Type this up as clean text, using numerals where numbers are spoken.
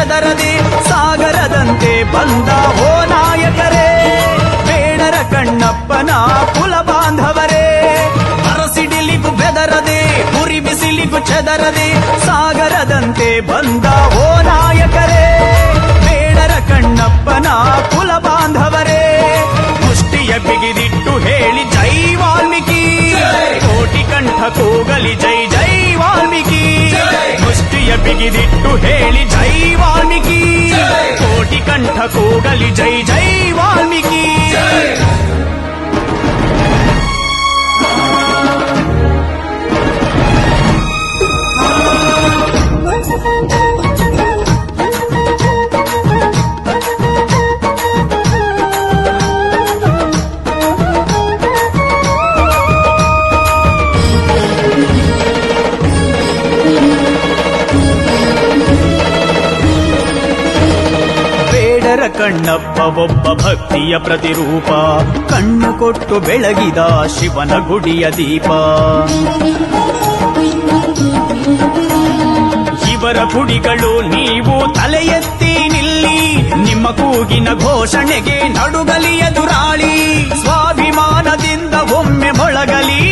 ಚೆದರದೆ ಸಾಗರದಂತೆ ಬಂದ ಓ ನಾಯಕರೇ, ಬೇಡರ ಕಣ್ಣಪ್ಪನ ಕುಲ ಬಾಂಧವರೇ. ಅರಸಿಡಿಲಿಗೂ ಬೆದರದೆ ಉರಿ ಬಿಸಿಲಿಗೂ ಚೆದರದೆ ಸಾಗರದಂತೆ ಬಂದ ಓ ನಾಯಕರೇ, ಬೇಡರ ಕಣ್ಣಪ್ಪನ ಕುಲ ಬಾಂಧವರೇ. ಮುಷ್ಟಿಯ ಬಿಗಿದಿಟ್ಟು ಹೇಳಿ ಜೈ ವಾಲ್ಮೀಕಿ, ಕೋಟಿ ಕಂಠ ಕೂಗಲಿ ಜೈ ಜೈ ವಾಲ್ಮೀಕಿ. ಮುಷ್ಟಿಯ ಬಿಗಿದಿಟ್ಟು ಹೇಳಿ ಜೈ ವಾಲ್ಮೀಕಿ, ಕೋಟಿ ಕಂಠ ಕೂಗಲಿ ಜೈ ಜೈ ವಾಲ್ಮೀಕಿ. ಬೇಡರ ಕಣ್ಣಪ್ಪ ಒಬ್ಬ ಭಕ್ತಿಯ ಪ್ರತಿರೂಪ, ಕಣ್ಣು ಕೊಟ್ಟು ಬೆಳಗಿದ ಶಿವನ ಗುಡಿಯ ದೀಪ. ಇವರ ಗುಡಿಗಳು ನೀವು ತಲೆ ಎತ್ತಿ ನಿಲ್ಲಿ, ನಿಮ್ಮ ಕೂಗಿನ ಘೋಷಣೆಗೆ ನಡುಗಲಿ ಎದುರಾಳಿ. ಸ್ವಾಭಿಮಾನದಿಂದ ಒಮ್ಮೆ ಮೊಳಗಲಿ